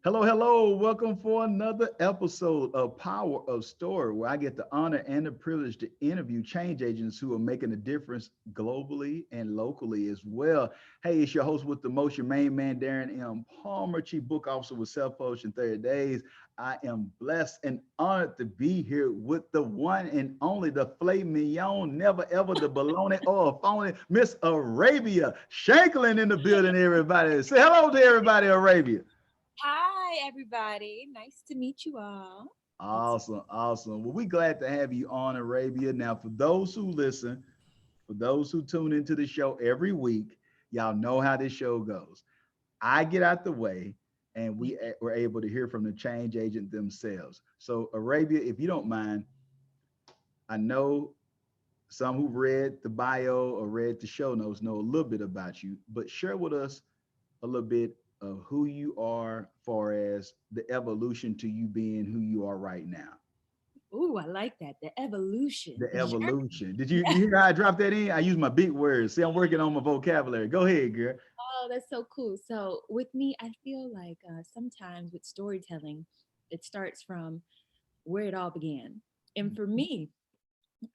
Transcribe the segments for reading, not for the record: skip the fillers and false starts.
Hello, hello. Welcome for another episode of Power of Story, where I get the honor and the privilege to interview change agents who are making a difference globally and locally as well. Hey, it's your host with the most, your main man, Darren M. Palmer, Chief Book Officer with Self Publishing 30 Days. I am blessed and honored to be here with the one and only, the filet mignon, never ever the bologna or phony, Miss Arabia Shanklin in the building, everybody. Say hello to everybody, Arabia. Hi, everybody. Nice to meet you all. It's Awesome, awesome. Well, we're glad to have you on, Arabia. Now, for those who listen, for those who tune into the show every week, y'all know how this show goes. I get out the way, and we're able to hear from the change agent themselves. So, Arabia, if you don't mind, I know some who've read the bio or read the show notes know a little bit about you, but share with us a little bit of who you are, far as the evolution to you being who you are right now. ooh, I like that. The evolution, The the journey. evolution. Did you hear how I dropped that in? I use my big words. See, I'm working on my vocabulary. Go ahead, girl. Oh, that's so cool. So, with me, I feel like sometimes with storytelling, it starts from where it all began. And for me,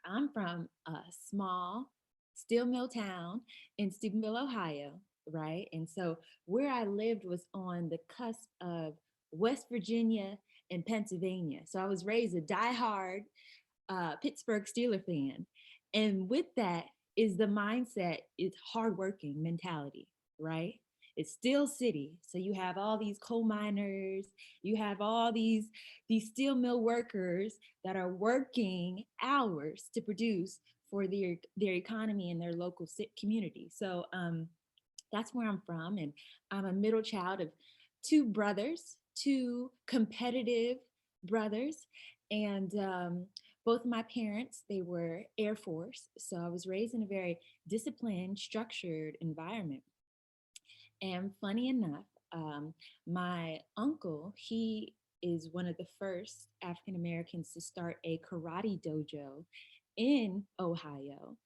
I'm from a small steel mill town in Steubenville, Ohio, right? And so where I lived was on the cusp of West Virginia and Pennsylvania. So I was raised a diehard Pittsburgh Steeler fan. And with that is the mindset, it's hardworking mentality, right? It's steel city. So you have all these coal miners, you have all these steel mill workers that are working hours to produce for their economy and their local community. So that's where I'm from. And I'm a middle child of two brothers, two competitive brothers. And both my parents, they were Air Force. So I was raised in a very disciplined, structured environment. And funny enough, my uncle, he is one of the first African Americans to start a karate dojo in Ohio.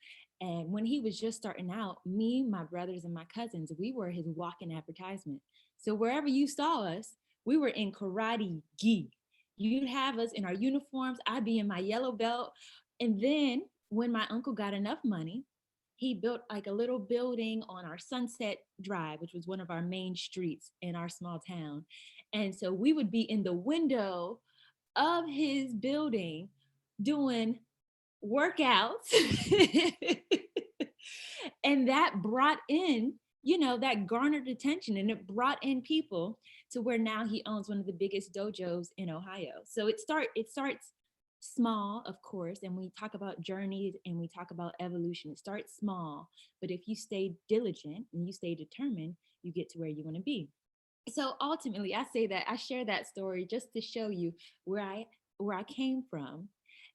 And when he was just starting out, me, my brothers, and my cousins, we were his walking advertisement. So wherever you saw us, we were in karate gi. You'd have us in our uniforms. I'd be in my yellow belt. And then when my uncle got enough money, he built like a little building on our Sunset Drive, which was one of our main streets in our small town. And so we would be in the window of his building doing workouts. And that brought in, that garnered attention and it brought in people to where now he owns one of the biggest dojos in Ohio. So it starts small, of course, and we talk about journeys and we talk about evolution. It starts small, but if you stay diligent and you stay determined, you get to where you want to be. So ultimately, I say that I share that story just to show you where I came from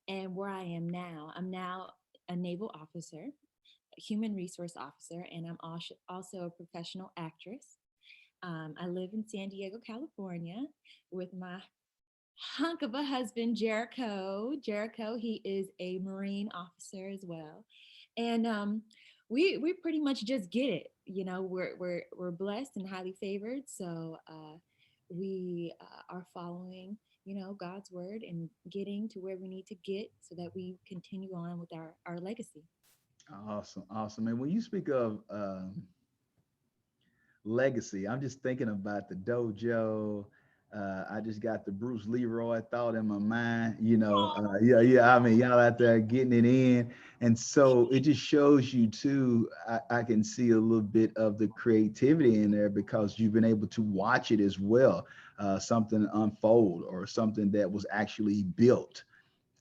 and where I am now. I'm now a naval officer, a human resource officer, and I'm also a professional actress. I live in San Diego, California, with my hunk of a husband, Jericho. Jericho, he is a Marine officer as well, and we pretty much just get it. We're blessed and highly favored, so we are following God's word and getting to where we need to get so that we continue on with our legacy. Awesome, awesome. And when you speak of legacy, I'm just thinking about the dojo. I just got the Bruce Leroy thought in my mind, yeah, yeah. I mean, y'all out there getting it in. And so it just shows you too, I can see a little bit of the creativity in there because you've been able to watch it as well, something unfold or something that was actually built,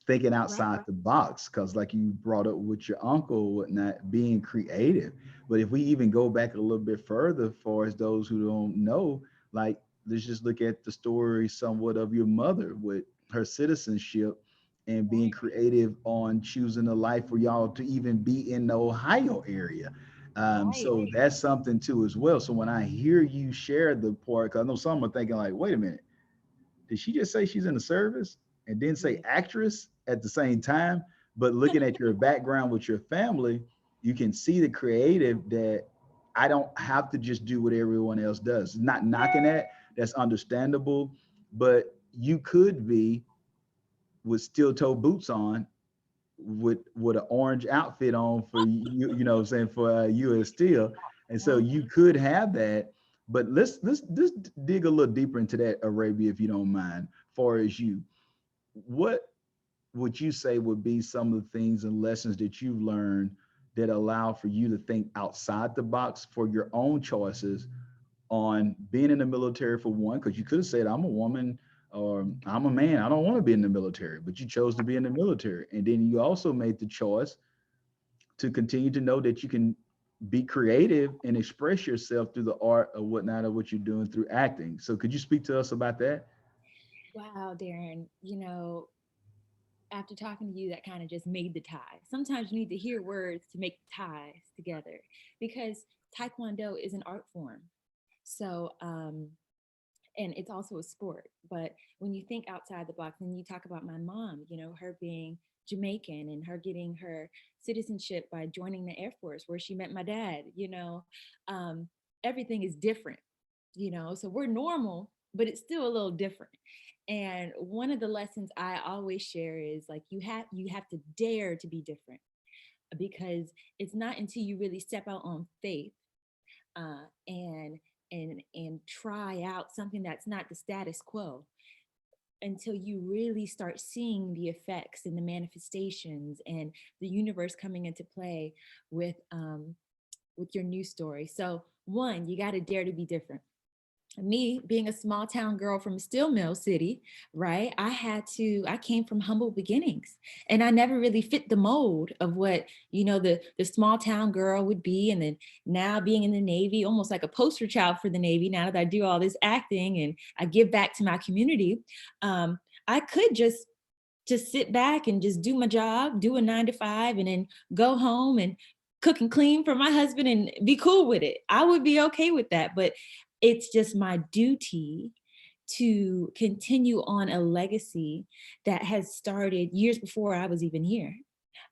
thinking Right. outside the box, because like you brought up with your uncle, whatnot, being creative. But if we even go back a little bit further, for as those who don't know, like let's just look at the story somewhat of your mother with her citizenship and being Right. creative on choosing a life for y'all to even be in the Ohio area. Right. So that's something too as well. So when I hear you share the part, because I know some are thinking like, wait a minute, did she just say she's in the service and then say Yeah. actress at the same time? But looking at your background with your family, you can see the creative that I don't have to just do what everyone else does. Not knocking that, That's understandable, but you could be with steel toe boots on with an orange outfit on for you, you know what I'm saying, for US Steel. And so you could have that. But let's dig a little deeper into that, Arabia, if you don't mind. Far as you, what would you say would be some of the things and lessons that you've learned that allow for you to think outside the box for your own choices on being in the military, for one? Because you could have said, I'm a woman or I'm a man, I don't want to be in the military, but you chose to be in the military. And then you also made the choice to continue to know that you can be creative and express yourself through the art or whatnot of what you're doing through acting. So could you speak to us about that? Wow, Darren, after talking to you, that kind of just made the tie. Sometimes you need to hear words to make ties together because Taekwondo is an art form. So, and it's also a sport. But when you think outside the box, and you talk about my mom, her being Jamaican and her getting her citizenship by joining the Air Force, where she met my dad, everything is different, so we're normal, but it's still a little different. And one of the lessons I always share is like you have to dare to be different, because it's not until you really step out on faith and try out something that's not the status quo, until you really start seeing the effects and the manifestations and the universe coming into play with your new story. So one, you got to dare to be different. Me being a small town girl from a steel mill city, right? I came from humble beginnings, and I never really fit the mold of what, the small town girl would be. And then now being in the Navy, almost like a poster child for the Navy, now that I do all this acting and I give back to my community, I could just sit back and just do my job, do a 9 to 5, and then go home and cook and clean for my husband and be cool with it. I would be okay with that. But it's just my duty to continue on a legacy that has started years before I was even here.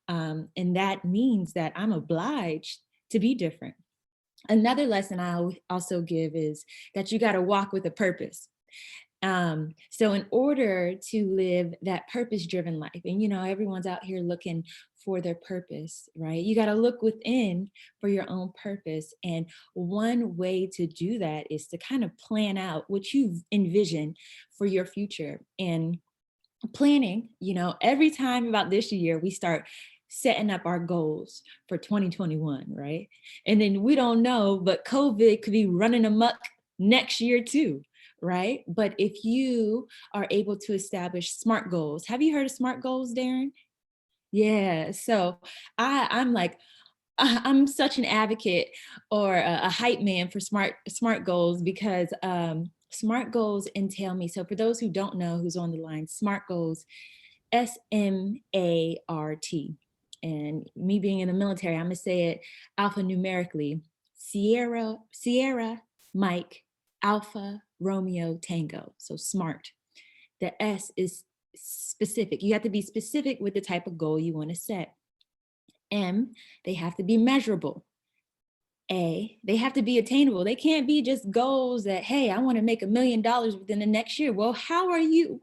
And that means that I'm obliged to be different. Another lesson I also give is that you got to walk with a purpose. So in order to live that purpose-driven life, and everyone's out here looking for their purpose, right? You got to look within for your own purpose. And one way to do that is to kind of plan out what you envision for your future. And planning, every time about this year, we start setting up our goals for 2021, right? And then we don't know, but COVID could be running amok next year too, right? But if you are able to establish SMART goals, have you heard of SMART goals, Darren? Yeah. So I'm such an advocate or a hype man for SMART goals, because SMART goals entail me. So for those who don't know, who's on the line, SMART goals, SMART. And me being in the military, I'm gonna say it alphanumerically: Sierra, Mike, Alpha, Romeo, Tango. So SMART. The S is specific. You have to be specific with the type of goal you want to set. M, they have to be measurable. A, they have to be attainable. They can't be just goals that, hey, I want to make $1 million within the next year. Well, how are you,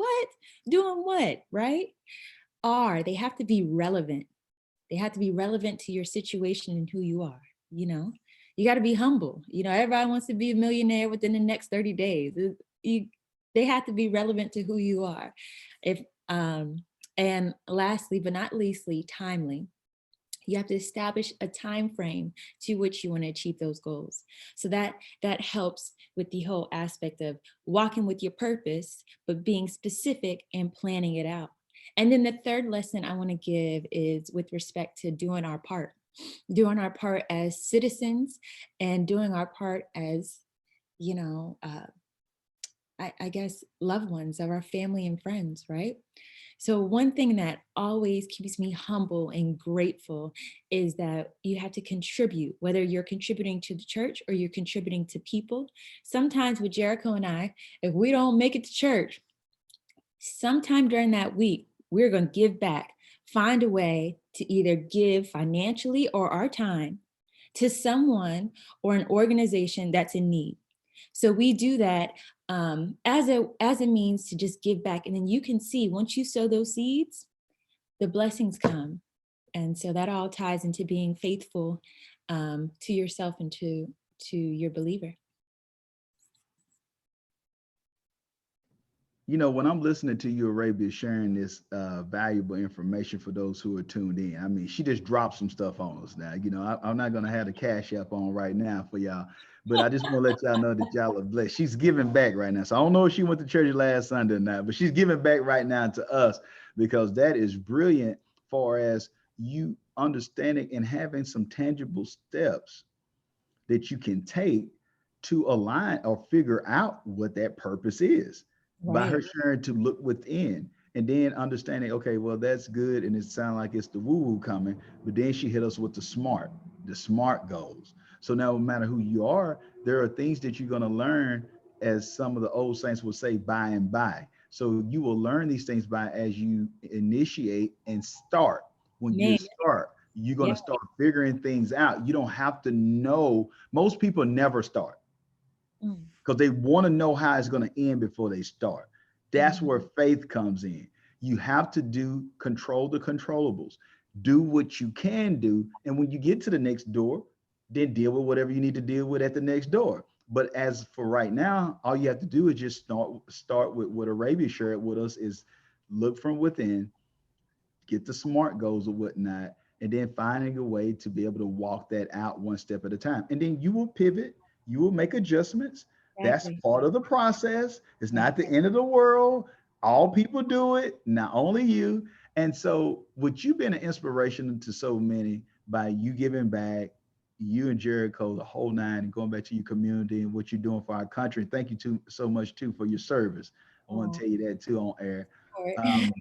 doing what, right? R, they have to be relevant. They have to be relevant to your situation and who you are. You got to be humble. Everybody wants to be a millionaire within the next 30 days. They have to be relevant to who you are. And lastly, but not leastly, timely. You have to establish a time frame to which you want to achieve those goals. So that helps with the whole aspect of walking with your purpose, but being specific and planning it out. And then the third lesson I want to give is with respect to doing our part as citizens, and doing our part as, I guess, loved ones of our family and friends, right? So one thing that always keeps me humble and grateful is that you have to contribute, whether you're contributing to the church or you're contributing to people. Sometimes with Jericho and I, if we don't make it to church, sometime during that week, we're going to give back, find a way to either give financially or our time to someone or an organization that's in need. So we do that as a means to just give back. And then you can see once you sow those seeds, the blessings come. And so that all ties into being faithful to yourself and to your believer. You know, when I'm listening to you, Arabia, sharing this valuable information for those who are tuned in, I mean, she just dropped some stuff on us now. You know, I'm not going to have the cash app on right now for y'all, but I just want to let y'all know that y'all are blessed. She's giving back right now. So I don't know if she went to church last Sunday or not, but she's giving back right now to us, because that is brilliant far as you understanding and having some tangible steps that you can take to align or figure out what that purpose is by Right. her sharing to look within, and then understanding, okay, well, that's good. And it sounds like it's the woo woo coming, but then she hit us with the smart goals. So now, no matter who you are, there are things that you're going to learn, as some of the old saints would say, by and by. So you will learn these things by as you initiate and start. When you Man, start, you're going yeah. to start figuring things out. You don't have to know. Most people never start Mm. because they want to know how it's going to end before they start. That's where faith comes in. You have to control the controllables, do what you can do. And when you get to the next door, then deal with whatever you need to deal with at the next door. But as for right now, all you have to do is just start with what Arabia shared with us, is look from within, get the smart goals or whatnot, and then finding a way to be able to walk that out one step at a time. And then you will pivot, you will make adjustments. That's Exactly. part of the process. It's Right. not the end of the world. All people do it, not only you. And so, with you being an inspiration to so many by you giving back, you and Jericho, the whole nine, and going back to your community and what you're doing for our country. Thank you so much too for your service. I want to Oh, tell you that too on air. all right. Um,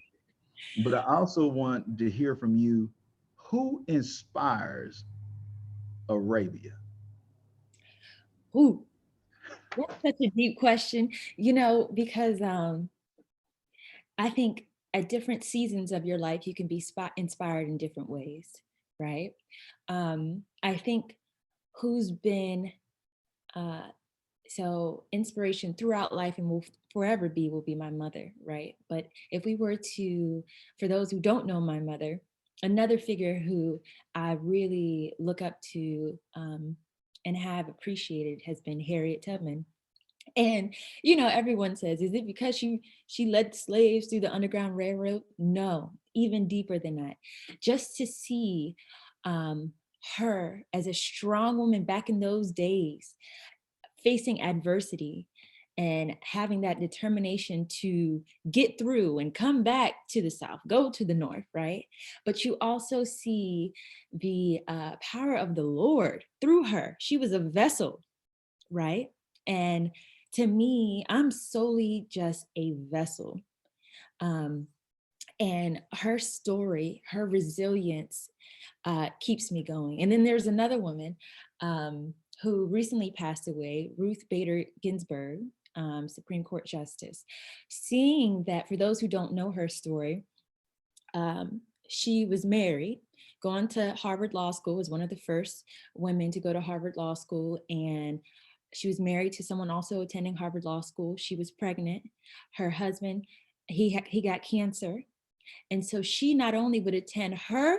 but I also want to hear from you, who inspires Arabia? Ooh, that's such a deep question, because I think at different seasons of your life, you can be inspired in different ways, right? I think who's been uh, so inspiration throughout life and will forever be will be my mother, right? But if we were to, for those who don't know my mother, another figure who I really look up to and have appreciated has been Harriet Tubman. And everyone says, is it because she led slaves through the Underground Railroad? No, even deeper than that. Just to see um, her as a strong woman back in those days, facing adversity and having that determination to get through and come back to the South, go to the North, right? But you also see the power of the Lord through her. She was a vessel, right? And to me, I'm solely just a vessel. Um, and her story, her resilience keeps me going. And then there's another woman who recently passed away, Ruth Bader Ginsburg, Supreme Court Justice. Seeing that, for those who don't know her story, she was married, gone to Harvard Law School, was one of the first women to go to Harvard Law School, and she was married to someone also attending Harvard Law School. She was pregnant. Her husband, he got cancer. And so she not only would attend her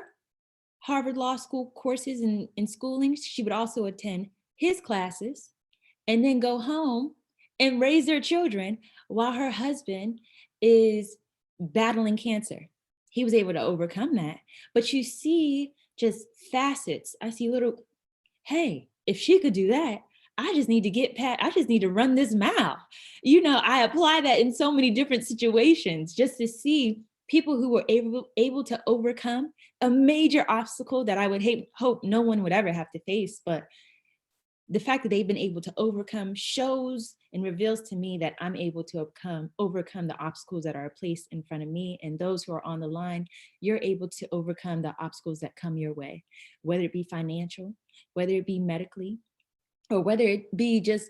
Harvard Law School courses and schooling, she would also attend his classes and then go home and raise their children while her husband is battling cancer. He was able to overcome that. But you see just facets. I see little, hey, if she could do that, I just need to I just need to run this mile. I apply that in so many different situations just to see people who were able to overcome a major obstacle that I would hope no one would ever have to face. But the fact that they've been able to overcome shows and reveals to me that I'm able to overcome the obstacles that are placed in front of me. And those who are on the line, you're able to overcome the obstacles that come your way, whether it be financial, whether it be medically, or whether it be just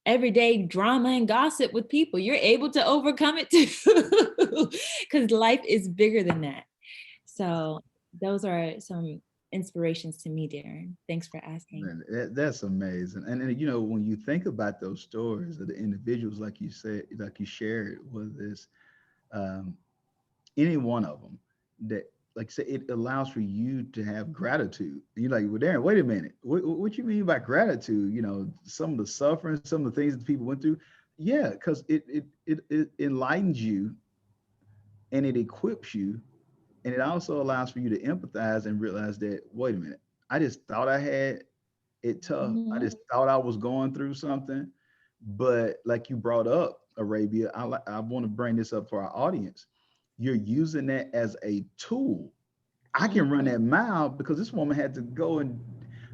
everyday drama and gossip with people. You're able to overcome it too, because life is bigger than that. So those are some inspirations to me, Darren. Thanks for asking. Man, that's amazing. And you know, when you think about those stories of the individuals, like you said, like you shared with this, um, any one of them, that, like I said, it allows for you to have gratitude. You're like, well, Darren, wait a minute. What you mean by gratitude? You know, some of the suffering, some of the things that people went through. Yeah, because it enlightens you and it equips you, and it also allows for you to empathize and realize that, wait a minute, I just thought I had it tough. I Mhm. just thought I was going through something. But like you brought up, Arabia, I want to bring this up for our audience. You're using that as a tool. I can run Mhm. that mile because this woman had to go, and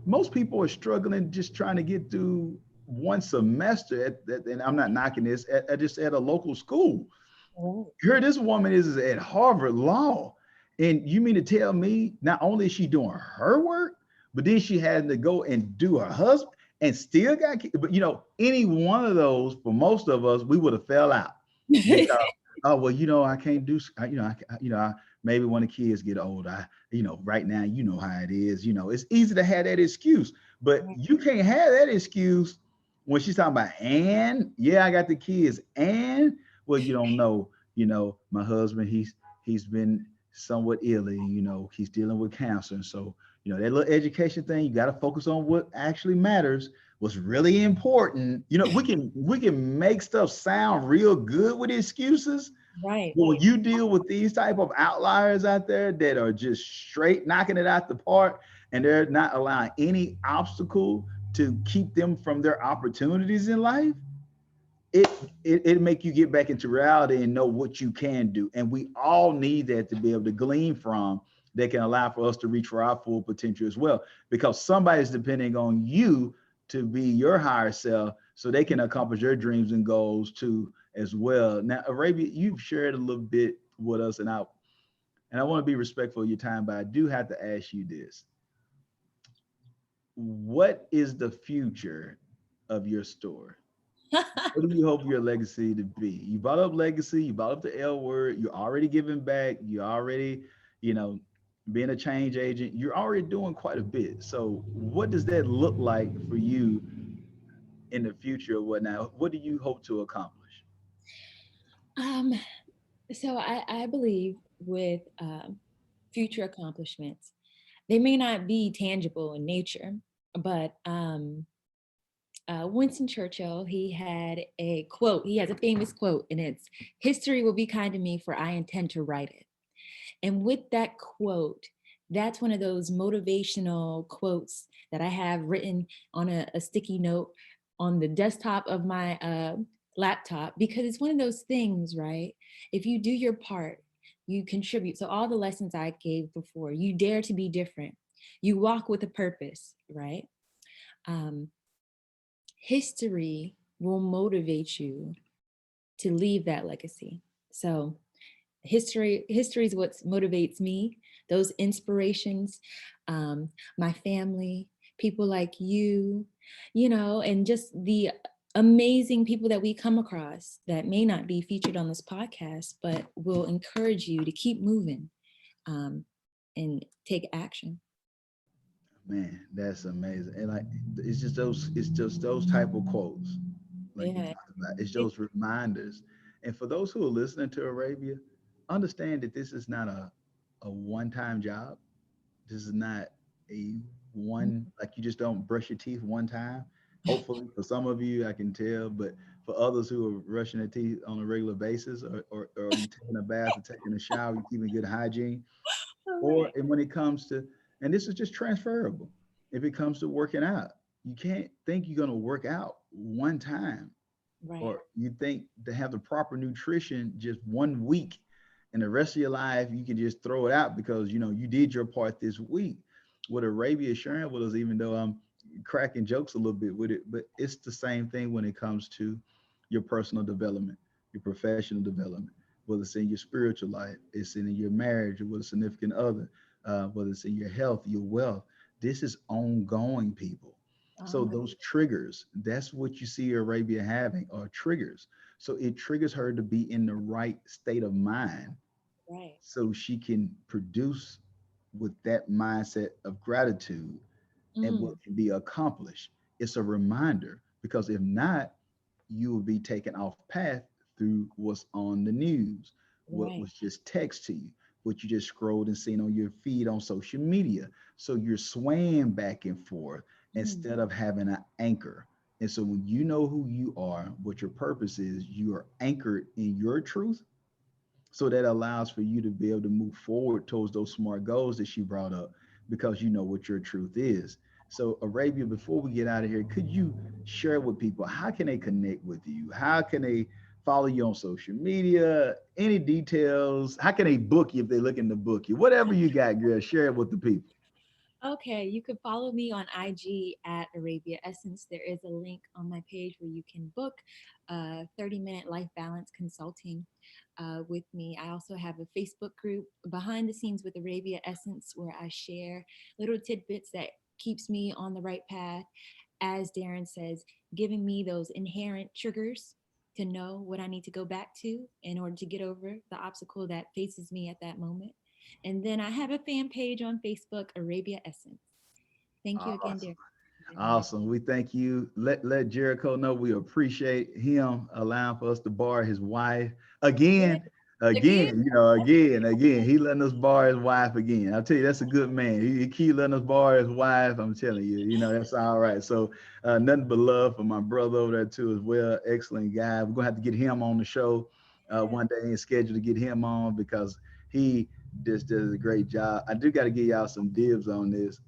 most people are struggling just trying to get through one semester and I'm not knocking this at just at a local school. Oh. Here, this woman is at Harvard Law. And you mean to tell me not only is she doing her work, but then she had to go and do her husband and still got kids. But you know, any one of those, for most of us, we would have fell out because, oh well, you know, I can't do, maybe when the kids get old, right now, you know how it is. You know, it's easy to have that excuse, but you can't have that excuse when she's talking about, and yeah, I got the kids, and well, you don't know, my husband, he's been somewhat ill, and he's dealing with cancer, and so that little education thing, you got to focus on what actually matters, what's really important. We can make stuff sound real good with excuses, Right. but when you deal with these type of outliers out there that are just straight knocking it out the park, and they're not allowing any obstacle to keep them from their opportunities in life, it it make you get back into reality and know what you can do. And we all need that to be able to glean from, that can allow for us to reach for our full potential as well, because somebody's depending on you to be your higher self so they can accomplish their dreams and goals too as well. Now, Arabia, you've shared a little bit with us, and I want to be respectful of your time, but I do have to ask you this. What is the future of your store? What do you hope your legacy to be? You brought up legacy, you brought up the L word, you're already giving back, you're already, you know, being a change agent, you're already doing quite a bit. So what does that look like for you in the future or whatnot? What do you hope to accomplish? um, so I believe with future accomplishments, they may not be tangible in nature, but Winston Churchill, he had a quote. He has a famous quote, and it's, "History will be kind to me, for I intend to write it." And with that quote, that's one of those motivational quotes that I have written on a sticky note on the desktop of my laptop, because it's one of those things, right? If you do your part, you contribute. So, all the lessons I gave before, you dare to be different, you walk with a purpose, right? Um, History will motivate you to leave that legacy. So, history is what motivates me, those inspirations, um, my family, people like you, and just the amazing people that we come across that may not be featured on this podcast, but will encourage you to keep moving, um, and take action. Man, that's amazing. And like, it's just those type of quotes, like you Yeah. talked about. It's It, those reminders. And for those who are listening to Arabia, understand that this is not a one-time job. This is not a one, like you just don't brush your teeth one time. Hopefully, for some of you, I can tell, but for others who are brushing their teeth on a regular basis, or you taking a bath or taking a shower, you keeping good hygiene, all or right. and when it comes to, and this is just transferable, if it comes to working out, you can't think you're going to work out one time, Right. or you think to have the proper nutrition just one week, and the rest of your life you can just throw it out because you did your part this week. What Arabia is sharing with us, even though I'm cracking jokes a little bit with it, but it's the same thing when it comes to your personal development, your professional development, whether it's in your spiritual life, it's in your marriage with a significant other, whether it's in your health, your wealth. This is ongoing, people. So Um, those triggers, that's what you see Arabia having, are triggers. So it triggers her to be in the right state of mind right. so she can produce with that mindset of gratitude and what Mm, can be accomplished. It's a reminder because if not, you will be taken off path through what's on the news, what right. was just text to you, what you just scrolled and seen on your feed on social media. So you're swaying back and forth Mm, instead of having an anchor. And so when you know who you are, what your purpose is, you are anchored in your truth. So that allows for you to be able to move forward towards those smart goals that she brought up because you know what your truth is. So, Arabia, before we get out of here, could you share with people how can they connect with you? How can they follow you on social media? Any details? How can they book you if they're looking to book you? Whatever you got, girl, share it with the people. Okay, you can follow me on IG at Arabia Essence. There is a link on my page where you can book 30-minute life balance consulting with me. I also have a Facebook group, Behind the Scenes with Arabia Essence, where I share little tidbits that keeps me on the right path. As Darren says, giving me those inherent triggers to know what I need to go back to in order to get over the obstacle that faces me at that moment. And then I have a fan page on Facebook, Arabia Essence. Thank you again, Awesome. Darren, for having me. Awesome. We thank you. Let Jericho know we appreciate him allowing for us to borrow his wife Yeah, again, again, again. He letting us borrow his wife again. I'll tell you, that's a good man. He keep letting us borrow his wife. I'm telling you, that's all right. So nothing but love for my brother over there too as well. Excellent guy. We're gonna have to get him on the show yeah, one day and schedule to get him on because he just does a great job. I do got to give y'all some dibs on this.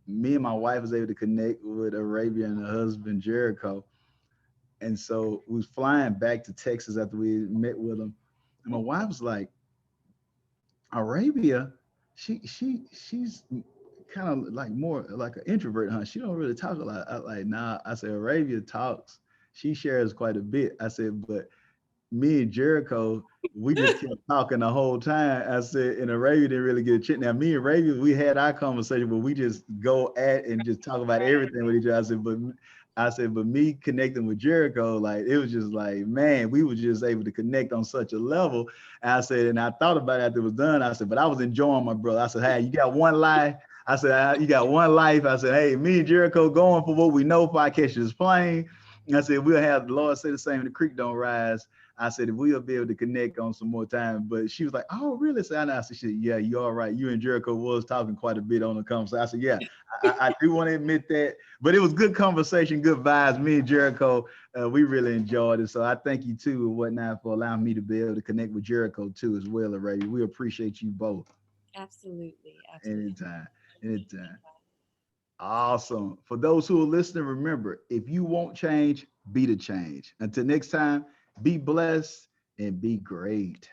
Me and my wife was able to connect with Arabia and her husband Jericho, and so we was flying back to Texas after we met with them. And my wife was like, Arabia, she's kind of like more like an introvert, huh? She don't really talk a lot. I like, nah. I said Arabia talks. She shares quite a bit. I said, but me and Jericho, we just kept talking the whole time. I said, and Arabia didn't really get a chance. Now, me and Arabia, we had our conversation, but we just go at and just talk about right. everything with each other. But me connecting with Jericho, like it was just like, man, we were just able to connect on such a level. And I said, and I thought about it after it was done. I said, but I was enjoying my brother. I said, hey, you got one life. I said, you got one life. I said, hey, me and Jericho going for what we know if I catch this plane. And I said, we'll have the Lord say the same, the creek don't rise. I said, if we'll be able to connect on some more time. But she was like, oh, really? So I said, yeah, you're all right. You and Jericho was talking quite a bit on the conversation. I said, yeah, I do want to admit that. But it was good conversation, good vibes. Me and Jericho, we really enjoyed it. So I thank you too and whatnot for allowing me to be able to connect with Jericho too as well, already. We appreciate you both. Absolutely, absolutely. Anytime. Anytime. Awesome. For those who are listening, remember, if you won't change, be the change. Until next time, be blessed and be great.